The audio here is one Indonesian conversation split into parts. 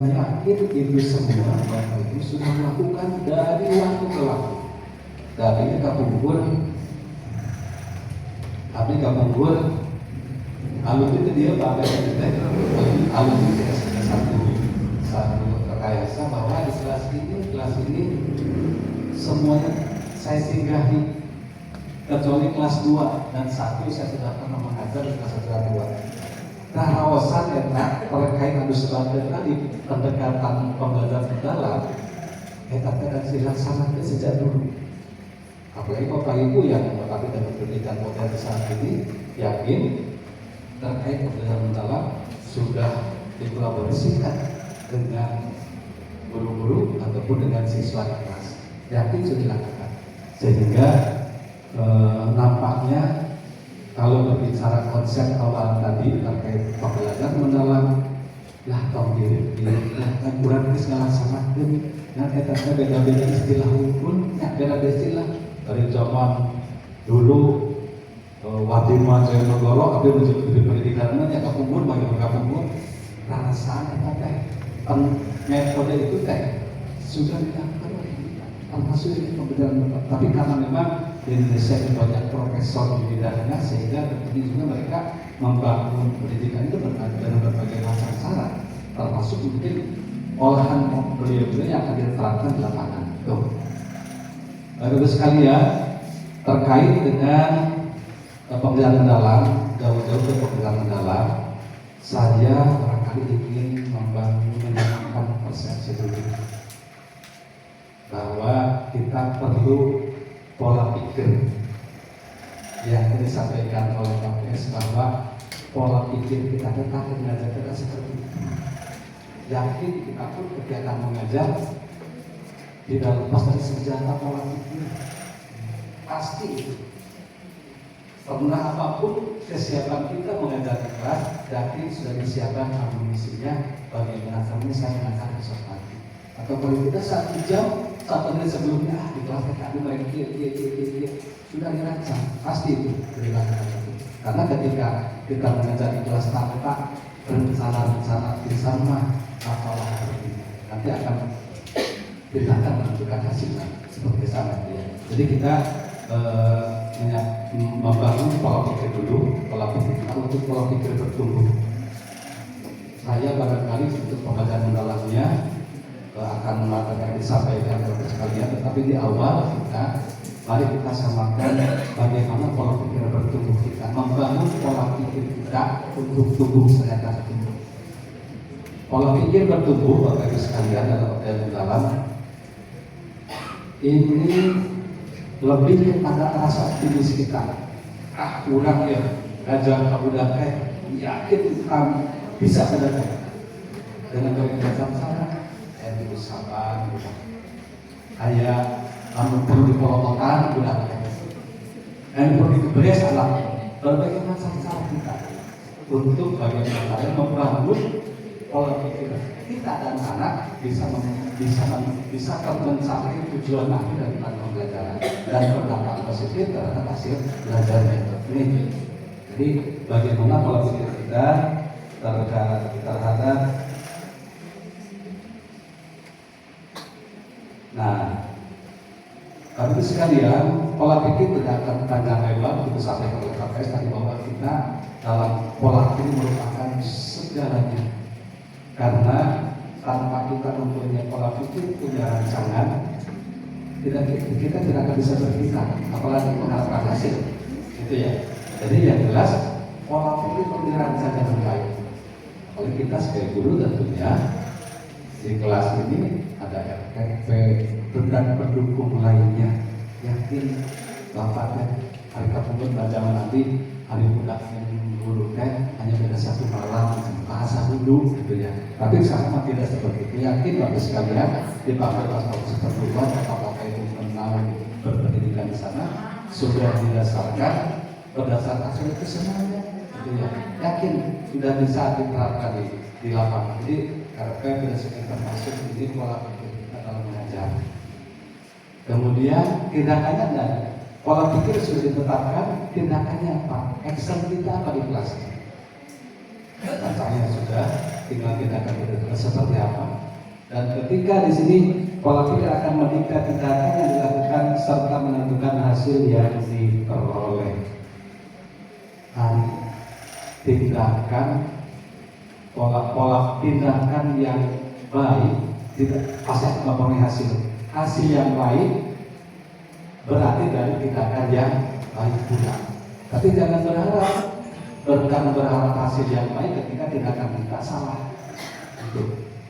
Yakin itu semua Bapak Ibu sudah melakukan dari waktu ke waktu. Tapi kapungkur, alumni itu dia pakai kita, alumni kita satu rekayasa bahwa di kelas ini semuanya saya singgahi kecuali kelas 2 dan 1 saya sudah pernah mengajar di kelas 1 dan 2. Nah, rawasan enak terkait adu sebagai tadi pendekatan pembelajaran mendalam, kita dilaksanakan sejak dulu. Apalagi Bapak Ibu yang mengetahui dengan pendidikan modern saat ini, yakin terkait pembelajaran mendalam sudah dikolaborasikan dengan guru-guru ataupun dengan siswa di kelas. Yakin sudah dilakukan. Sehingga nampaknya kalau berbicara konsep awal tadi terkait pembelajaran mendalam, lah tahun diri kurang segala sama pun, yang kita beda-beda istilah pun, beda istilah dari zaman dulu. Wadimah Jaya Negoro, ada menjadi pendidikan yang kapungkur, bagi kapungkur, rasanya metode itu sudah dilakukan oleh kita, termasuk ini pembelajaran mendalam. Tapi karena memang di Indonesia banyak profesor di bidangnya, sehingga tentunya juga mereka membangun pendidikan itu dengan berbagai macam cara, termasuk mungkin olahan beliau-beliau yang akan diterapkan di lapangan. Bapak-Ibu sekalian, terkait dengan pembelajaran mendalam, jauh-jauh ke pembelajaran mendalam, saya barangkali ingin menanamkan persepsi dulu bahwa kita perlu pola pikir yang disampaikan oleh Pak PS, bahwa pola pikir kita tetap mengajar kita seperti itu. Yakin kita pun kegiatan mengajar tidak lepas dari senjata pola pikir. Pasti itu. Pernah apapun kesiapan kita mengajar di kelas, yakin sudah disiapkan amunisinya bagaimana caranya saya mengajar besok pagi. Atau kalau kita 1 jam, 1 menit sebelumnya di kelas TKD mereka sudah dirancang, pasti itu dilakukan itu. Karena ketika kita mengajar di kelas tanpa rencana bersama, apalah nanti kita akan menentukan hasilnya seperti sana ya. Jadi kita membangun pola pikir dulu, untuk pola pikir bertumbuh. Saya barangkali untuk pembelajaran mendalamnya akan mengatakan yang disampaikan kepada sekalian, tetapi di awal mari kita samakan bagaimana pola pikir bertumbuh kita, membangun pola pikir kita untuk tumbuh secara tumbuh. Pola pikir bertumbuh, Bapak Ibu sekalian, dalam pembelajaran mendalam ini lebih kepada rasa optimis kita. Kurang ya, ajar kabudak yakin kami bisa mendapat dengan berbagai cara. Itu sabar, ayah namun perlu dipolotokan, dan perlu diberi salah berbagai macam cara kita untuk bagaimana membangun pola pikir kita dan anak bisa mencapai tujuan akhir dari pembelajaran dan berdampak positif terhadap hasil belajarnya ini. Jadi bagaimana pola pikir kita terhadap Bapak sekalian, pola pikir tidak akan panjang lebar untuk disampaikan oleh KPS tadi, bahwa kita dalam pola pikir merupakan segalanya. Karena tanpa kita mempunyai pola pikir, punya rancangan, kita tidak akan bisa berpikir, apalagi mengharapkan hasil. Gitu ya. Jadi yang jelas pola pikir perlu dirancang dengan baik. Oleh kita sebagai guru tentunya di kelas ini ada RKP dan pendukung lainnya. Yakin bapaknya hari kapungkur belajar nanti hari budak yang guru hanya beda 1 malam bahasa dulu gitu ya. Tapi sama tidak seperti itu. Yakin Bapak sekalian di fakultas perguruan apakah itu mengenal berpendidikan di sana sudah didasarkan berdasarkan hasil kesenangannya gitu ya. Yakin sudah bisa diterapkan di lapangan. Jadi RP berdasarkan termasuk ini pola pikir kita dalam mengajar. Kemudian tindakannya dan pola pikir sudah ditetapkan, tindakannya apa? Action kita apa di kelas? Contohnya sudah tinggal kita akan berdebat seperti apa. Dan ketika di sini pola pikir akan mendikte tindakan yang dilakukan serta menentukan hasil yang diperoleh. Tindakan pola tindakan yang baik tidak pasti akan mempunyai hasil yang baik, berarti dari tindakan yang baik pula. Tapi jangan berharap hasil yang baik ketika tindakan kita salah.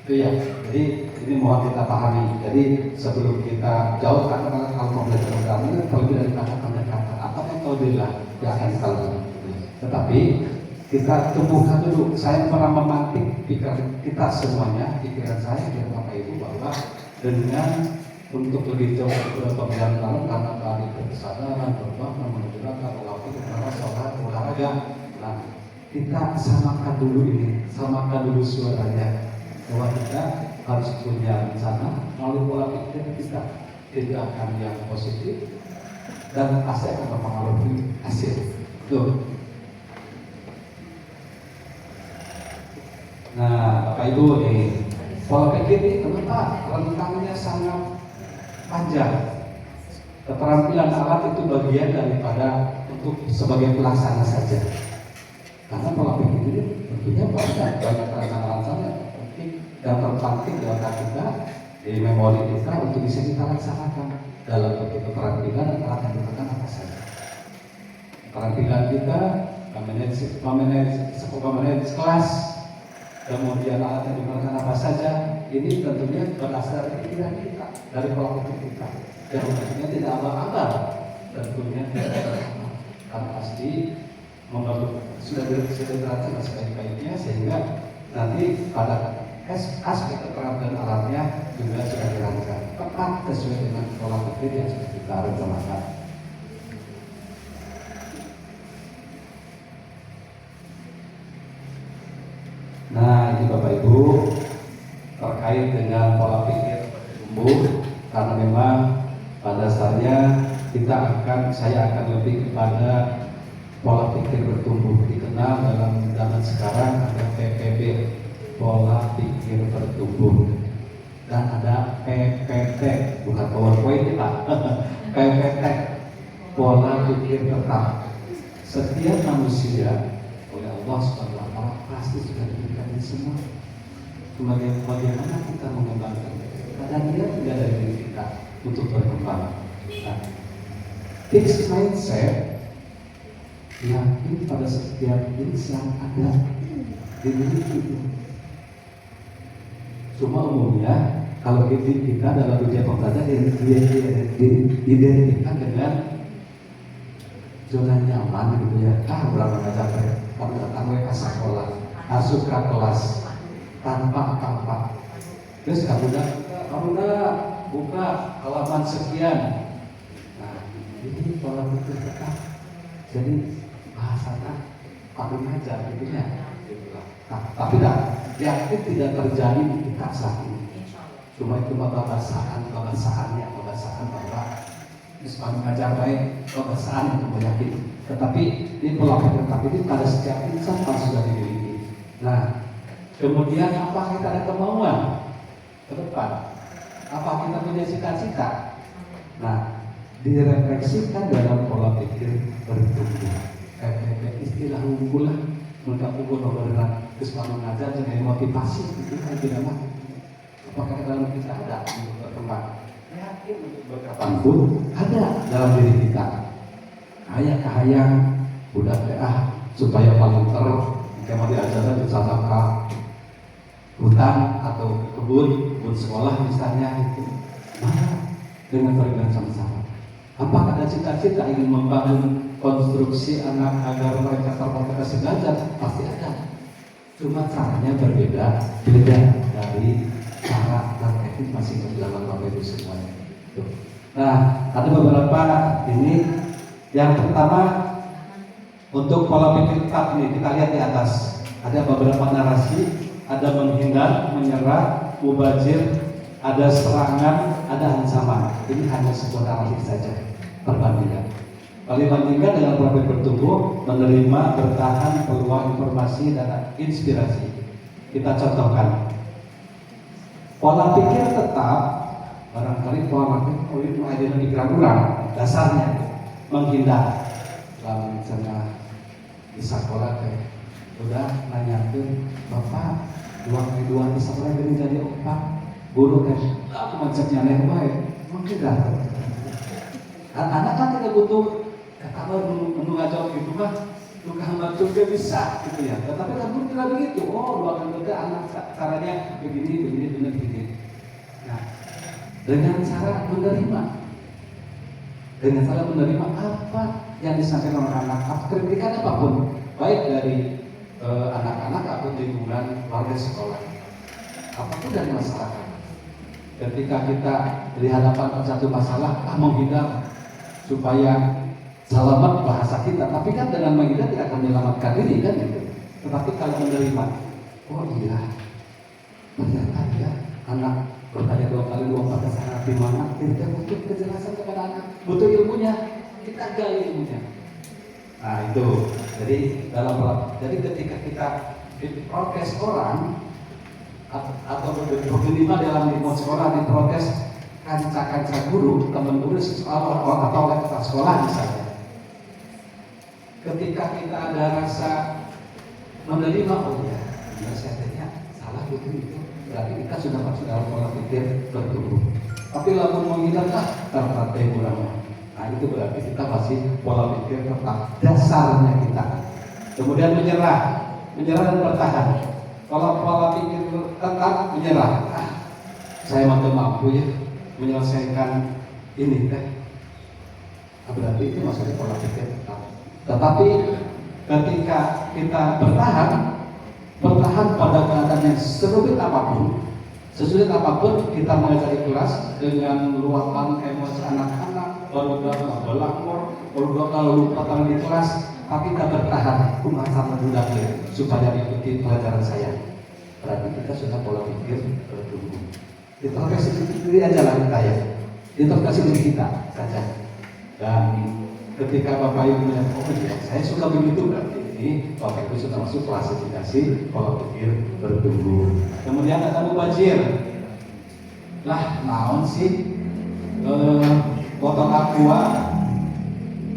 Itu ya. Jadi ini mohon kita pahami. Jadi sebelum kita jauh karena kalau mau belajar agama ini terlebih dari kata-kata atau metode lah yang akan kita lakukan. Tetapi kita tumbuhkan dulu. Saya pernah memantik pikiran kita semuanya, pikiran saya dan Bapak Ibu bahwa dengan untuk lebih jauh ke pemilihan lalu karena tadi kesadaran berbangun menunjukkan waktu beberapa sholat olahraga. Nah, kita samakan dulu suaranya bahwa kita harus punya rencana melalui pola pikir kita tindakan yang positif dan pasti akan mempengaruhi hasil. Tuh. Nah, Bapak Ibu nih, pola pikir ini kenapa rentangnya sangat panjang. Keterampilan alat itu bagian daripada untuk sebagai pelaksana saja. Karena pola pikir ini tentunya banyak rancangan-rancangan yang penting dan terpantik di otak kita, di memori kita untuk bisa kita laksanakan dalam bentuk keterampilan dan alat yang digunakan apa saja. Keterampilan kita memanage kelas, kemudian alat yang digunakan apa saja, ini tentunya berasal dari pikiran kita, dari pola pikir kita. Yang tentunya tidak abal-abal, tentunya karena pasti sudah dirancang sebaik-baiknya sehingga nanti pada aspek keterampilan alatnya juga sudah dirancang tepat sesuai dengan pola pikir yang sudah kita rencanakan. Nah, ini Bapak Ibu terkait dengan pola pikir tumbuh, karena memang pada dasarnya saya akan lebih kepada pola pikir bertumbuh. Dikenal dalam zaman sekarang ada PPB, pola pikir bertumbuh, dan ada PPT, bukan PowerPoint kita, PPT, pola pikir tetap. Setiap manusia oleh Allah SWT pasti sudah diberikan ini semua. Bagaimana kita mengembangkan? Karena dia tidak dari diri kita untuk berkembang. Nah, fixed mindset yakin pada setiap insan ada dimiliki itu. Cuma umumnya kalau kita dalam dunia pembelajaran diidentikan dengan zona nyaman gitu ya. Berapa ngajar kamu datang ke sekolah, masuk ke kelas tanpa apa-apa. Terus kamu udah buka halaman sekian. Nah, ini pola pikir tetap. Jadi bahasanya pakai ngajar gitu ya. Nah, tapi yakin tidak terjadi di kita saat ini. Cuma itu bahasaan bahwa Islam mengajar baik bahasaan yang meyakini. Tetapi ini pola pikir tetap ini pada setiap insan pasti sudah dimiliki. Nah, kemudian apa kita ada kemauan ke depan? Apa kita punya cita-cita? Nah, direfleksikan dalam pola pikir bertumbuh. Istilah unggul lah, menurut unggul benar terus mengajar dengan motivasi itu kan tidak mah. Apakah dalam kita ada untuk berkembang? Yakin untuk berkembang pun ada dalam diri kita. Hayang udah supaya paling jika mau diajarkan di sana hutan atau kebun sekolah misalnya itu dengan perbedaan sama-sama. Apakah ada cita-cita ingin membangun konstruksi anak agar mereka termotivasi belajar? Pasti ada. Cuma caranya beda dari cara dan teknik masing dalam Bapak Ibu semuanya. Nah, ada beberapa ini. Yang pertama untuk pola pikir tetap ini kita lihat di atas. Ada beberapa narasi, ada menghindar, menyerah, mubazir, ada serangan, ada ancaman. Ini hanya sebuah narasi saja perbandingan. Kalau dibandingkan dengan pola pikir bertumbuh, menerima, bertahan, peluang informasi dan inspirasi. kita contohkan. Pola pikir tetap, barangkali pola pikir mulai dari pikiran orang, dasarnya menghindar. Lalu misalnya di sekolah udah nanyakan bapak dua di sekolah jadi opak guru aku macamnya yang baik menghindar. Anak kan tidak butuh kabar ngajak gitu mah tukang macam dia bisa gitu ya. Tetapi kan guru tidak begitu. Oh dua kali anak caranya begini begini. Nah dengan cara menerima apa yang disampaikan oleh anak, kritikan apapun, baik dari anak-anak atau lingkungan warga sekolah, apapun dari masyarakat. Ketika kita dihadapkan satu masalah, menghindar supaya selamat bahasa kita, tapi kan dengan menghindar tidak akan menyelamatkan diri kan gitu. Tetapi kalau menerima, oh iya, ternyata ya anak bertanya dua kali pada saat di mana, kita butuh kejelasan kepada anak, butuh ilmunya, kita gali ilmunya. Nah itu, jadi ketika kita diprotes orang atau minimal dalam lingkungan sekolah diprotes kanca-kanca guru, teman guru atau oleh kepala sekolah misalnya. Ketika kita ada rasa menerima, oh ya, saya tanya salah itu, berarti kita sudah masuk dalam pola pikir bertumbuh. Tapi lalu menghindar ternyata kurang. Nah itu berarti kita masih pola pikir tetap dasarnya kita. Kemudian menyerah dan bertahan. Kalau pola pikir tetap menyerah, saya mampu ya menyelesaikan ini berarti itu maksudnya pola pikir tetap. Tetapi ketika kita bertahan pada keadaan yang sesulit apapun kita mengajar kelas dengan luapan emosi anak-anak, baru berlakor, baru lupa tangan di kelas, tapi kita bertahan, sama budak supaya ikuti pelajaran saya. Berarti kita sudah pola pikir bertumbuh. Introspeksi diri aja lah kita ya, introspeksi diri kita saja. Dan ketika Bapak Ibu melihat, oh ya, saya suka begitu, berarti ini Bapak Ibu sudah masuk klasifikasi pola pikir bertumbuh. Kemudian ada mubazir. Lah, naon sih? Botol aqua.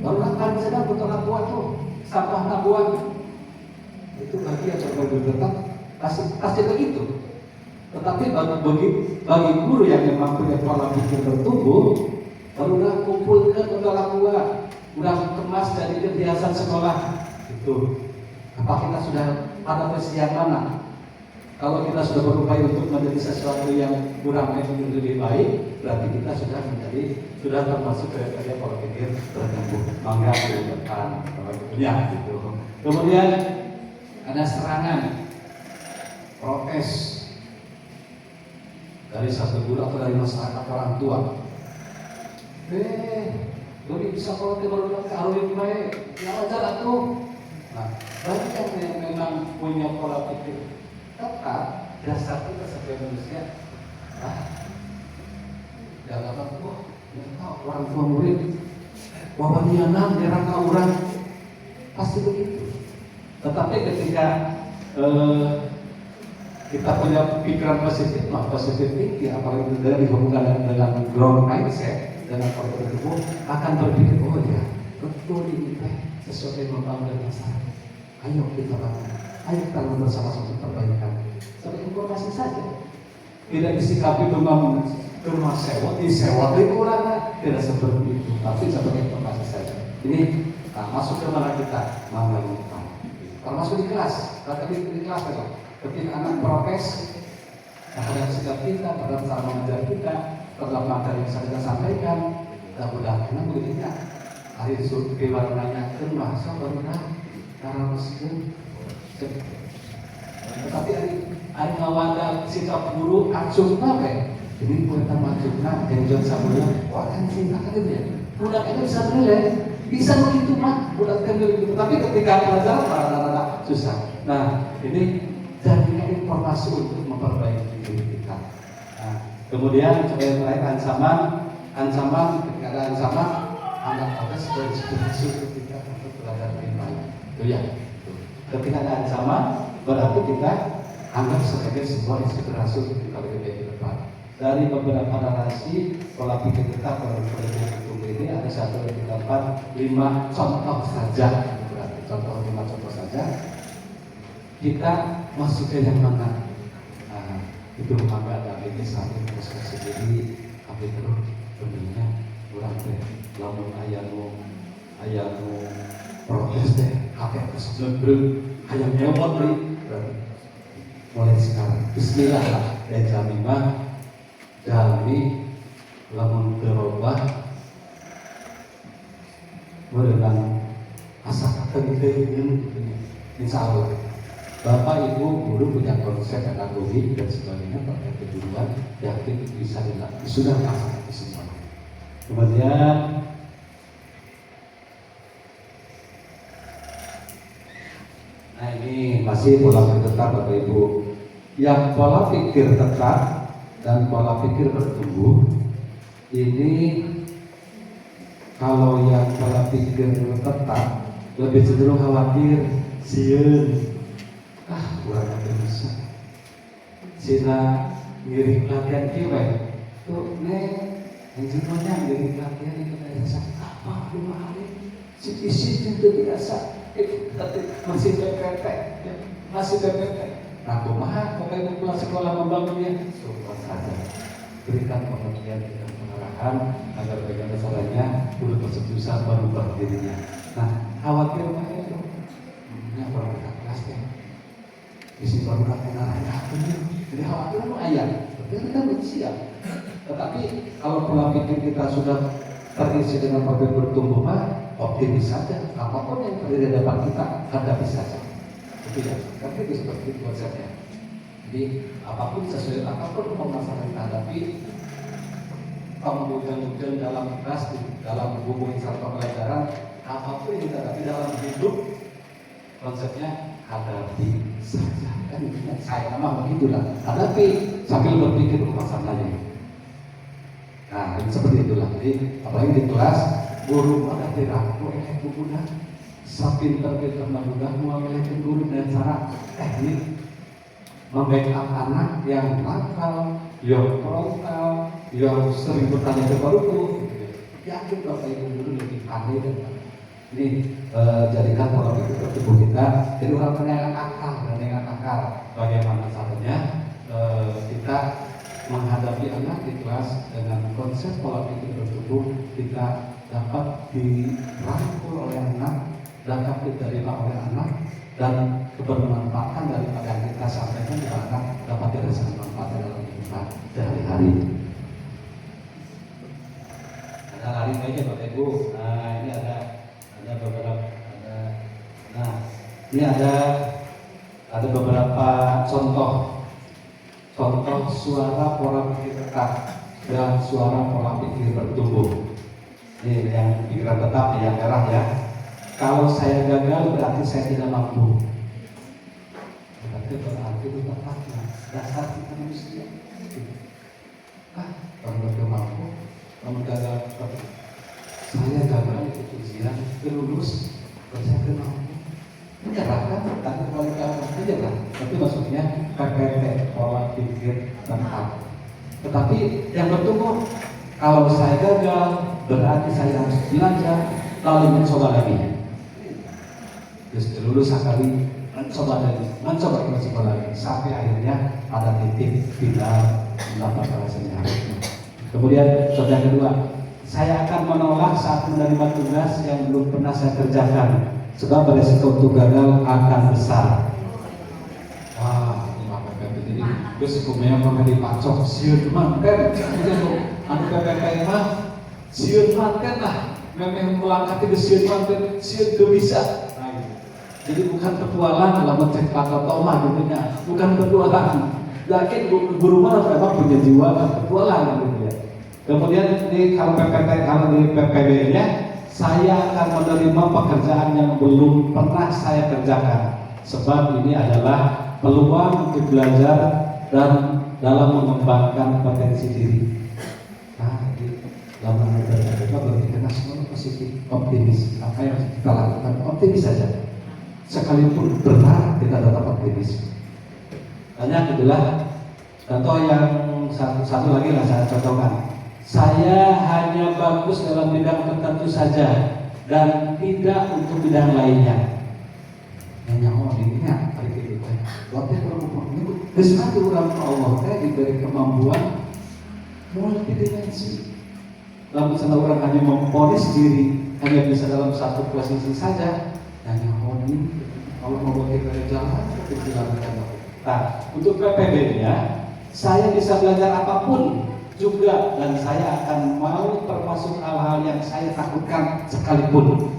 Baru kan bisa botol aqua tuh, sampah nabuan. Itu bagi yang coba tetap pasti begitu. Tetapi bagi guru yang memang punya pola pikir bertumbuh, barulah kumpulkan botol aqua. Udah kemas dari kebiasaan sekolah itu. Apa kita sudah pada posisi yang mana? Kalau kita sudah berupaya untuk menjadi sesuatu yang kurang lebih baik, berarti kita sudah termasuk ke pola pikir bertumbuh. Mangga ke depan ya gitu. Kemudian ada serangan, protes dari satu guru atau dari masyarakat orang tua. Jadi bisa kalau kita baru arwin baik, ya wajar tuh. Nah, bagi yang memang punya pola pikir tetap dasar kita sebagai manusia, jangan orang tua murid, wabanianan dirangka orang, pasti begitu. Tetapi ketika kita punya pikiran positif tinggi, apalagi dihubungkan dengan growth mindset, dengan pola tubuh akan berpikir, oh ya betul ini sesuatu yang membangun masyarakat. Ayo kita bangun, ayo kita bersama-sama untuk perbaikan. Sebagai informasi saja, tidak disikapi dengan rumah sewa, disewa kurang, tidak seperti itu. Tapi sebagai informasi saja. Ini masuk ke mana kita mengamalkan. Kalau masuk di kelas, di kelas kan, ketika anak protes terhadap sikap kita, terhadap cara mengajar kita, terhadap materi yang saya sampaikan, mudah-mudahan begini hari survei baru nanya masa baru karena mesin. Tetapi hari ngawanda sikap guru acung apa? Ini buatan macungna yang jauh sabunya, wah kan cinta kan dia. Budak itu bisa menilai, bisa begitu mah, budak kan begitu. Tapi ketika pelajaran rada-rada susah. Nah ini jadikan informasi untuk memperbaiki diri kita. Nah, kemudian yang terakhir ancaman ketika ada ancaman anggap sebagai inspirasi untuk kita untuk belajar lebih baik. Itu ya. Ketika ada ancaman berarti kita anggap sebagai sebuah inspirasi untuk kita lebih baik ke depan. Dari beberapa narasi pola pikir kita pada bertumbuh ini ada satu yang didapat 5 contoh saja. Contoh 5 contoh saja. Kita masuk ke yang mana? Nah, itu maka ada ini satu terus sendiri, tapi terus sebenarnya kurang deh. Lamun ayamu protes deh, kakek kesebelah, ayam nyewot nih. Mulai sekarang, Bismillah lah, dan jamimah, jami, lamun berubah, berenang asa ketentuan, insya Allah. Bapak Ibu guru punya konsep pedagogi dan sebagainya pakai kejuruan, yakin bisa dilakukan, sudah laksanakan semua. Kemudian nah ini masih pola pikir tetap Bapak Ibu. Yang pola pikir tetap dan pola pikir bertumbuh ini, kalau yang pola pikir tetap lebih cenderung khawatir, sieun, kurang ada bisa. Cina ngiring latihan kiwe, tuh yang semuanya ngiring latihan itu biasa. Apa 5 hari? Si isi itu biasa. Masih PPT, masih PPT. Nah, kumaha Bapak Ibu pulang sekolah membangunnya? Support saja. Berikan pengertian dan pengarahan agar bagaimana caranya guru tersebut bisa merubah dirinya. Nah, khawatir apa itu? Ini orang dekat kelas ya. Isi baru kakek naranya. Jadi khawatir itu ayat. Tapi kita manusia. Tetapi kalau pola pikir kita sudah terisi dengan pola bertumbuh, optimis saja. Apapun yang terjadi di depan kita, hadapi saja. Itu ya. Tapi itu seperti itu konsepnya. Jadi apapun sesuai apapun masalah kita hadapi, kemudian dalam kelas, dalam hubungan satu pelajaran, apapun yang kita hadapi dalam hidup, konsepnya hadapi saja. Kan saya mah begitulah. Hadapi sambil berpikir masalahnya. Nah, seperti itulah. Jadi apalagi di kelas, guru ada teraku bukunya, sapinter-pinter mudah muamalah guru dan cara teknik membackup anak yang nakal, yang frontal, yang sering bertanya ke guru. Yakin Bapak Ibu guru lebih pandai dan ini jadikan pola pikir tubuh kita jadi orang yang akal. Bagaimana caranya kita menghadapi anak di kelas dengan konsep pola pikir bertumbuh, kita dapat dirangkul oleh anak, dapat diterima oleh anak, dan kebermanfaatan daripada yang kita sampaikan kepada anak dapat dirasakan manfaat dalam kehidupan sehari-hari. Ada lari aja Bapak Ibu. Nah ini ada beberapa ini ada beberapa contoh suara pola pikir tetap dan suara pola pikir bertumbuh. Ini yang pikiran tetap yang merah ya. Kalau saya gagal berarti saya tidak mampu. Berarti itu tetapnya dasar kita manusia. Kalau tidak mampu, kamu gagal. Saya gagal ikut ujian, lulus, saya tidak mampu. Menyerahkan, tapi kalau gagal menyerah. Tapi maksudnya PPT pola pikir tetap. Tetapi yang bertumbuh, kalau saya gagal berarti saya harus belajar lalu mencoba lagi. Terus lulus sekali, mencoba lagi sampai akhirnya pada titik final mendapatkan hasilnya. Kemudian contoh yang kedua, saya akan menolak saat menerima tugas yang belum pernah saya kerjakan sebab beresiko untuk gagal akan besar. Jadi terus kumenya mengenai pacok siun manten, anu PPK mah siun manten lah, memang melangkah ke siun manten, siun itu bisa. Jadi bukan petualang dalam mencek atau tomah dunia, bukan petualang. Yakin guru mana memang punya jiwa petualang gitu ya. Kemudian kalau di PPB-nya, saya akan menerima pekerjaan yang belum pernah saya kerjakan, sebab ini adalah peluang untuk belajar dan dalam mengembangkan potensi diri. Nah, dalam menghadapi kita berpikir nasional positif, optimis. Apa yang kita lakukan optimis saja. Sekalipun benar kita tetap optimis. Banyak itulah. Contoh yang satu lagi lah saya contohkan. Saya hanya bagus dalam bidang tertentu saja dan tidak untuk bidang lainnya. Hanya dirinya hari itu. Waktu itu besar orang Allah diberi kemampuan multidimensi. Lalu sana orang hanya memponis diri hanya bisa dalam satu posisi saja. Hanya Allah membuat kita jalan kecil-kecilan. Nah, untuk PPB-nya saya bisa belajar apapun juga dan saya akan mau termasuk hal-hal yang saya takutkan sekalipun.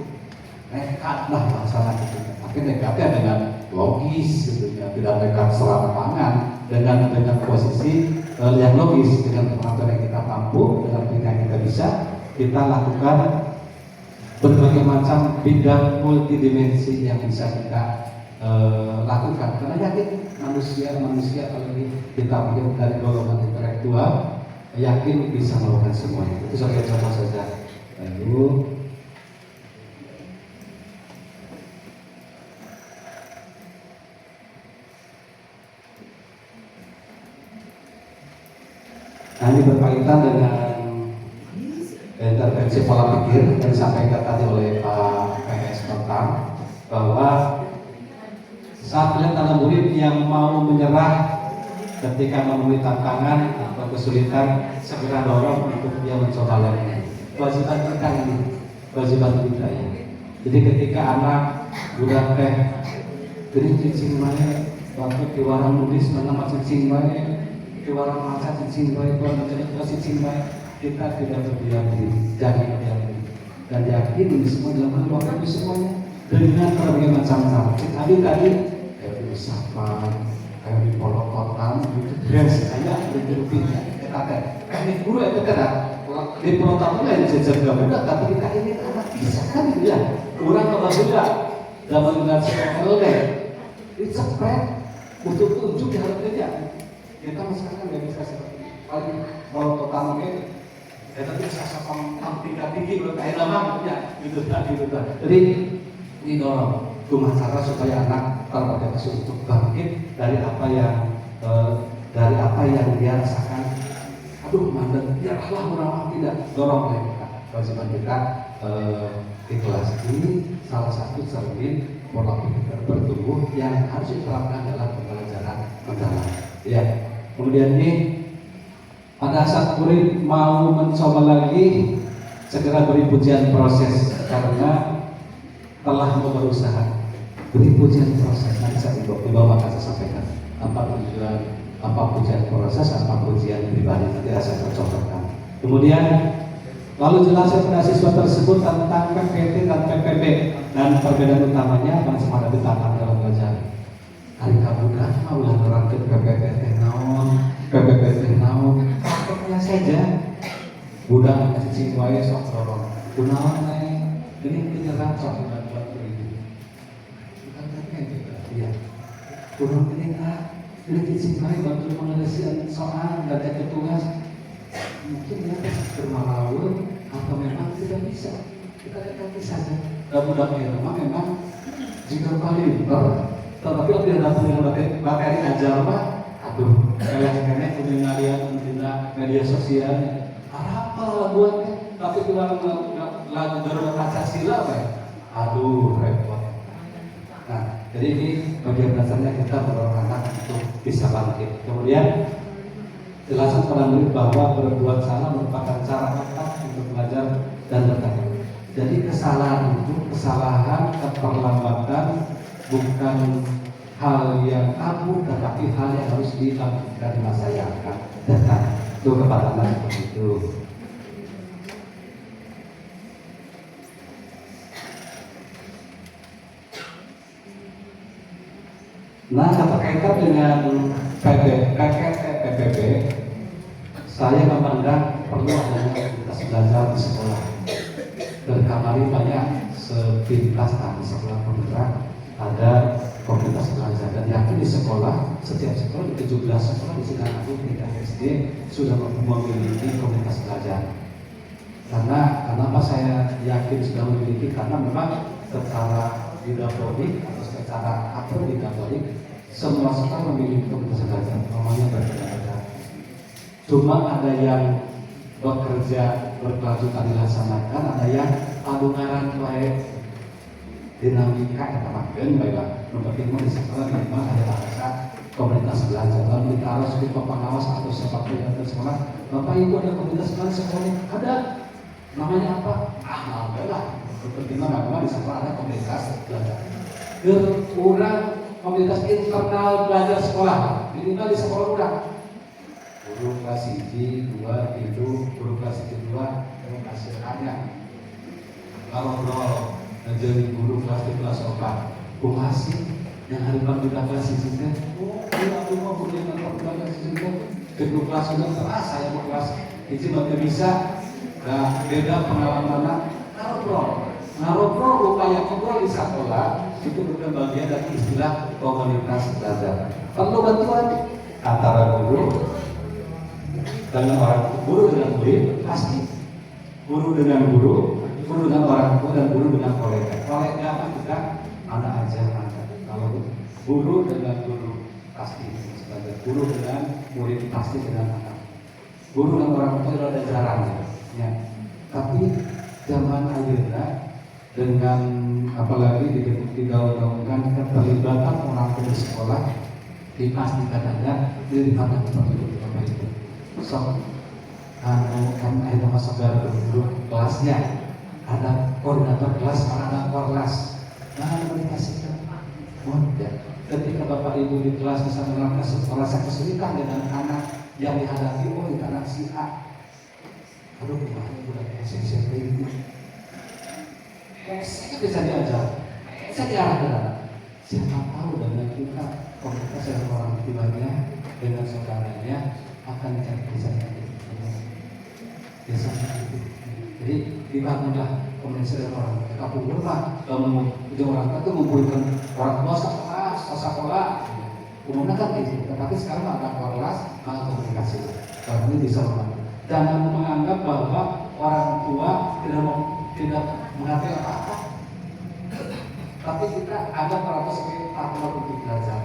Nekatlah masalah itu. Tapi nekatnya dengan logis gitu ya, tidak nekat serampangan dengan posisi yang logis dengan kemampuan yang kita mampu dengan bidang yang kita bisa kita lakukan berbagai macam bidang multidimensi yang bisa kita lakukan karena yakin manusia kalau ini kita mungkin dari golongan intelektual yakin bisa melakukan semuanya. Itu sebagai contoh saja. Lalu ini berkaitan dengan intervensi pola pikir yang disampaikan tadi oleh Pak PS tentang bahwa saat melihat anak murid yang mau menyerah ketika menemui tantangan atau kesulitan, segera dorong untuk dia mencoba lagi. Kewajiban kita ini, kewajiban kita ya. Jadi ketika anak udah jadi cicing mana, waktu di warang nulis mana cicing mana, di warang maca cicing mana, cicing mana, kita tidak berdiam diri, jangan berdiam diri. Dan yakin ini semua dalam waktu itu semuanya dengan berbagai macam cara. Tadi kayak di Sapan, kayak di Polokotan, itu biasa kayak di Rupinnya, kayak guru itu kan di Polokotan itu yang jaga muda, tapi kita ini anak bisa kan gitu ya. Kurang kalau juga zaman generasi LD, dicepret untuk tunjuk di harap kerja. Kita misalkan nggak bisa seperti paling Polokotan ini. Ya tapi bisa sapang tingkat tinggi berkait lama ya gitu kan. Jadi ini dorong cuma cara supaya anak termotivasi untuk bangkit dari apa yang dia rasakan. Aduh mandek, ya Allah merawat tidak dorong oleh kita. Kewajiban kita ikhlas ini salah satu cermin pola pikir bertumbuh yang harus diterapkan dalam pembelajaran mendalam. Ya, kemudian ini pada saat murid mau mencoba lagi, segera beri pujian proses karena telah berusaha. Beri pujian proses. Nanti saya di bawah akan saya sampaikan apa tujuan, apa pujian proses, apa pujian pribadi. Nanti saya akan contohkan. Kemudian lalu jelaskan pada siswa tersebut tentang PPT dan PPB dan perbedaan utamanya dan semangat ditantang dalam belajar. Hari kamu kan maulah orang ke PPT naon, PPT naon. Pokoknya saja budak cicing wae sok dorong. Kunaon ini penyerang sok buat beri. Bukan katanya juga. Iya. Kurang ini ini cicing wae bantu mengelesian soal dan tugas. Mungkin ya bermalawur atau memang tidak bisa. Kita lihat saja. Dan budak-budak memang jika paling tetapi lebih ada yang bakal ajar mah, aduh, kalian punya ngalian di media sosial, apa buatnya, tapi kalau lagu Garuda Pancasila, aduh repot. Nah, jadi ini bagian dasarnya kita mendorong anak untuk bisa bangkit. Kemudian jelaskan pada murid bahwa berbuat salah merupakan cara tepat untuk belajar dan bertanya. Jadi kesalahan itu kesalahan keterlambatan. Bukan hal yang tabu, tetapi hal yang harus dilakukan di masa yang akan datang. Itu kepada anak seperti itu. Nah, berkaitan dengan PPB, saya memandang perlu adanya aktivitas belajar di sekolah. Dan kemarin banyak sepintas di sekolah penggerak ada komunitas belajar dan yakin di sekolah, setiap sekolah di 17 sekolah di Singaparna tingkat SD sudah memiliki komunitas belajar. Karena kenapa saya yakin sudah memiliki, karena memang secara didapodik atau secara didapodik semua sekolah memiliki keputusan belajar, namanya berbeda-beda. Cuma ada yang bekerja berkelanjutan dilaksanakan, ada yang adungaran baik dinamika yang termakan baiklah. Penting di sekolah minimal ada bahasa komunitas belajar. Lalu kita harus di pengawas atau sepak bola atau sekolah. Bapak Ibu ada komunitas belajar sekolah ada, namanya apa? Alhamdulillah. Kepentingan agama di sekolah ada komunitas belajar. Kurang komunitas internal belajar sekolah. Minimal di sekolah udah. Guru kelas 1, 2, 3, guru kelas 1, 2, yang hasilkannya. Kalau jadi guru kelas 3, kelas 4, hasil yang harapan kita kelas 1, aku mau punya kelas 1, kedua kelas sudah terasa saya mau kelas 1 masih bisa. Nah, beda pengalaman naruh upaya ngobrol di sekolah itu bukan bagian dari istilah komunitas belajar. Perlu bantuan antara guru dengan orang guru dengan murid pasti, guru dengan guru dengan orang tua dan guru dengan kolega. Kolega apa kita anak ajaran. Kalau guru dengan guru pasti sebagai guru dengan murid pasti dengan anak. Guru dengan orang tua ada jaraknya. Ya. Tapi zaman akhirnya dengan apalagi digaung-gaungkan keterlibatan orang tua di sekolah dipastikan ada daripada seperti itu Bapak Ibu. So, kan ada saudara guru kelasnya, ada koordinator kelas, ada korlas. Nah, komunikasikan. Ketika Bapak Ibu di kelas bisa merasa kesulitan dengan anak yang dihadapi, itu anak si A. Aduh, udah SMP ini. Saya bisa diajar, saya diarahkan. Siapa tahu dengan kita komunitas yang orang tuanya dengan saudaranya akan bisa itu. Jadi dibangunlah komunitas yang orang tua. Tapi rumah itu orang tua itu mengumpulkan orang tua sekolah. Umumnya kan itu. Tetapi sekarang ada kelas, ada komunikasi. Kalau ini bisa membantu. Jangan menganggap bahwa orang tua tidak mengerti apa-apa. Tapi kita ada para sebagai partner untuk belajar.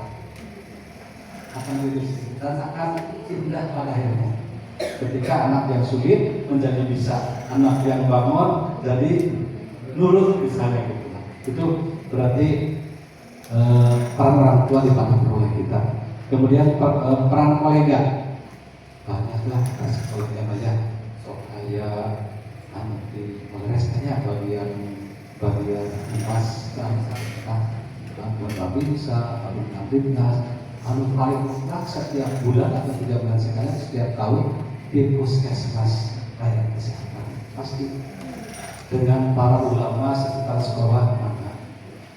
Akan lebih dan akan indah pada akhirnya. Ketika anak yang sulit menjadi bisa, anak yang bangun jadi nurut misalnya gitu. Itu berarti peran orang tua dibantu oleh kita. Kemudian peran kolega. Banyaklah kasih kolega banyak. Supaya nanti meresnya bagian emas dan buat babi bisa, nanti paling mutlak setiap bulan atau 3 bulan sekali setiap tahun di puskesmas layanan kesehatan pasti dengan para ulama sekitar sekolah maka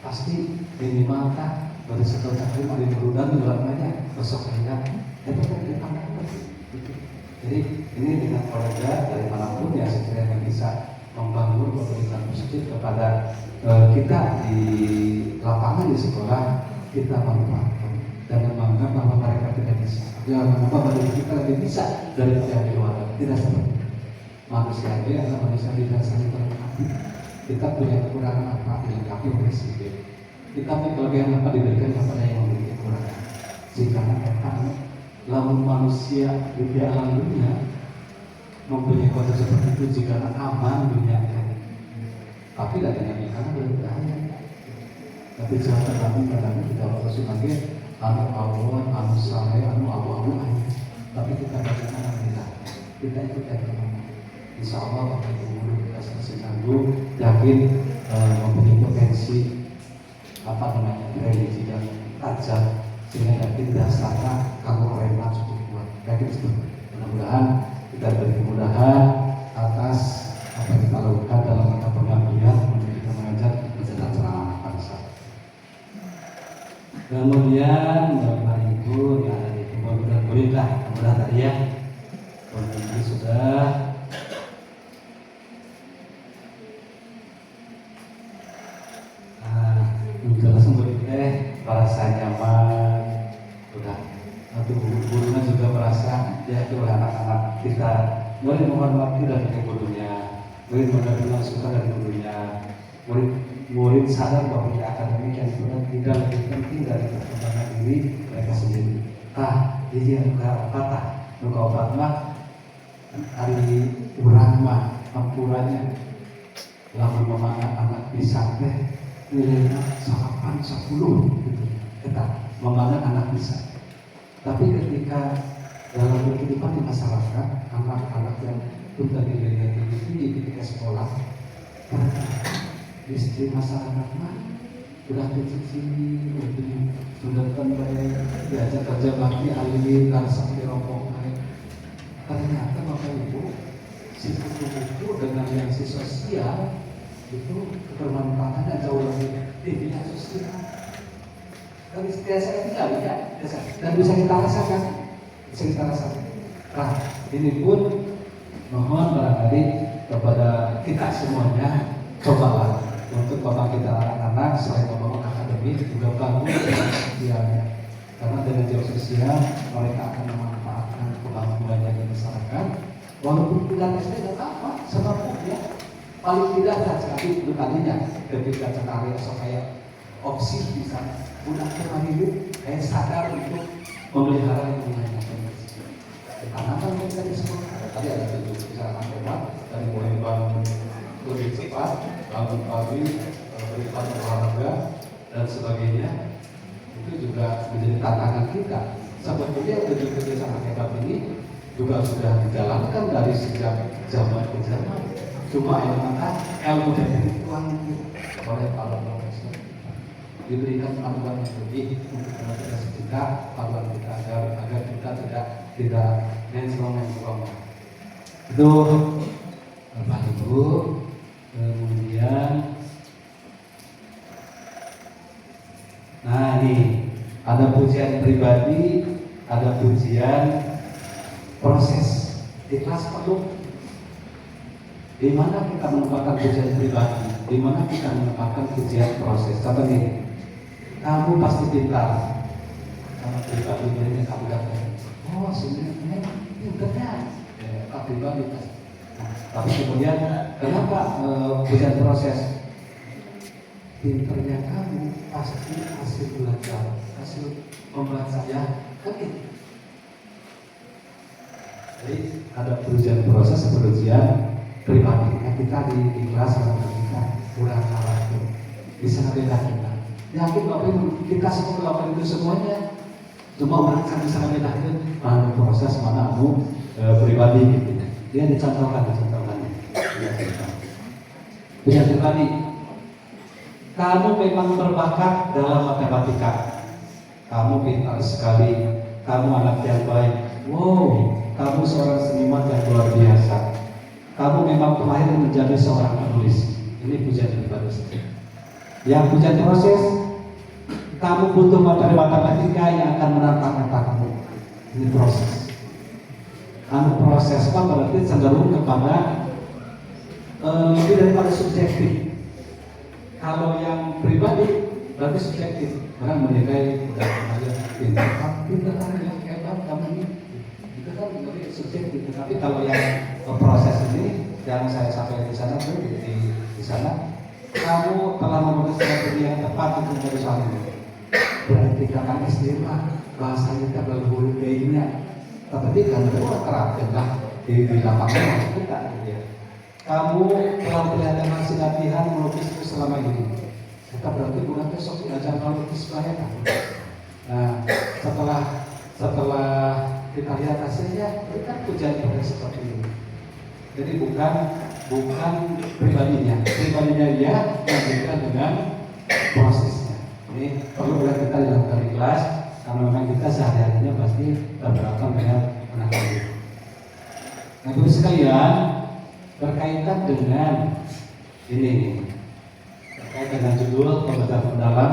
pasti minimal kan dari sekolah cakrim ada berulang ulamanya besok hanya jadi ini dengan kolega dari manapun yang sekiranya bisa membangun pemberitaan positif kepada kita di lapangan di sekolah, kita manfaatkan dan menganggap bahwa mereka tidak bisa. Jangan menganggap bahwa kita lebih bisa dari yang di luar. Tidak seperti itu. Manusia ini adalah manusia yang tidak saling melengkapi. Kita punya kekurangan apa dilengkapi oleh sendiri. Kita punya kelebihan apa diberikan kepada yang memiliki kekurangan. Jika mereka lamun manusia di alam dunia mempunyai konsep seperti itu jika aman dunia ini. Tapi tidak dengan karena berbahaya. Tapi jangan kami kadang kita harus sebagai anu awal, anu saleh, anu awal. Tapi kita bacakan alhamdulillah. Kita ikut yang Insya Allah Bapak Ibu guru kita selesai sanggup, yakin mempunyai potensi religi yang tajam sehingga yakin dasarnya kamu remat cukup kuat. Yakin seperti itu. Mudah-mudahan kita beri kemudahan atas apa yang kita lakukan dalam rangka pengabdian untuk kita mengajar mencetak ceramah bangsa. Kemudian Bapak Ibu yang ada di timur dan muridlah, mudah tadi ya. Kondisi sudah. Langsung murid merasa nyaman, udah. Nanti guru-gurunya juga merasa ya itu anak-anak kita murid menghormati dari gurunya, murid menerima suka dari gurunya, murid murid sadar bahwa dunia akademik yang benar tidak lebih penting dari perkembangan diri mereka sendiri. Jadi yang kata nuka obat mah hari urang mah ampuranya lamun memanah anak pisang teh nilainya 8-10 gitu. Kita memanah anak pisang. Tapi ketika dalam kehidupan di masyarakat, anak-anak yang sudah nilainya tinggi ketika sekolah, istri masyarakat mah sudah kecil, sudah kembali diajak kerja bakti alimi langsung di rombongan. Ternyata bapak ibu si buku dengan yang si sosial itu kebermanfaatannya jauh lebih tinggi sosial. Tapi biasa tidak ya, dan bisa kita rasakan, Nah, ini pun mohon barangkali kepada kita semuanya cobalah untuk bapak kita anak-anak selain membangun akademik juga bangun jiwa sosialnya. Karena dengan jiwa sosial mereka akan memanfaatkan kemampuannya di masyarakat. Walaupun tidak SD tidak apa, sebab ya paling tidak sekali itu tadinya ketika cekali supaya opsi bisa udah kembali hidup, sadar untuk memelihara lingkungannya. Tanaman yang tadi sekolah tadi ada 7 misalkan tema dari mulai bangun lebih cepat, bangun pagi, beribadah olahraga dan sebagainya, itu juga menjadi tantangan kita. Sebetulnya kerja sama hebat ini juga sudah dijalankan dari sejak zaman ke zaman. Cuma yang maka ilmu dan pengetahuan oleh para profesor diberikan panduan yang lebih untuk kita kita panduan kita agar kita tidak mencelong. Itu Bapak Ibu. Kemudian nah ini ada pujian pribadi, ada pujian proses. Ikhlas perlu. Di mana kita menempatkan pujian pribadi, di mana kita menempatkan pujian proses. Contoh nih, kamu pasti pintar. Karena pribadinya ini kamu dapat. Oh sebenarnya pintarnya, pribadi. Nah, tapi kemudian kenapa pujian proses? Pintarnya kamu pasti hasil belajar, hasil membaca ya, kan itu. Jadi ada pujian proses, pujian pribadi. Kita di kelas sama kita kurang karakter, bisa beda kita. Yakin Bapak Ibu kita semua melakukan itu semuanya. Cuma orang kan bisa membedakan mana proses, mana pribadi gitu. Dia dicontohkan. Pujian pribadi. Kamu memang berbakat dalam matematika. Kamu pintar sekali. Kamu anak yang baik. Wow, kamu seorang seniman yang luar biasa. Kamu memang terlahir menjadi seorang penulis. Ini pujian pribadi. Yang pujian proses, kamu butuh materi matematika yang akan menantang kamu. Ini proses. Proses apa berarti cenderung kepada lebih daripada subjektif. Kalau yang pribadi berarti subjektif. Orang menilai udah aja pintar yang hebat kamu ini. Itu kan lebih subjektif. Tapi kalau yang proses ini yang saya sampaikan di sana tuh di sana, kamu telah memenuhi strategi yang tepat untuk menjadi soal ini. Berarti kakak SD bahasanya tidak boleh kayaknya, tapi kan itu terapkan di lapangan kita. Kamu telah melihat hasil latihan melukis selama ini. Kita berarti bukan besok belajar melukis banyak. Nah, setelah kita lihat hasilnya, kita pujian seperti ini. Jadi bukan pribadinya dia yang beda dengan prosesnya. Ini perlu kita dilakukan di kelas karena memang kita sehari-harinya pasti berhadapan dengan anak-anak. Nah, Ibu sekalian, berkaitan dengan ini, terkait dengan judul pembelajaran mendalam.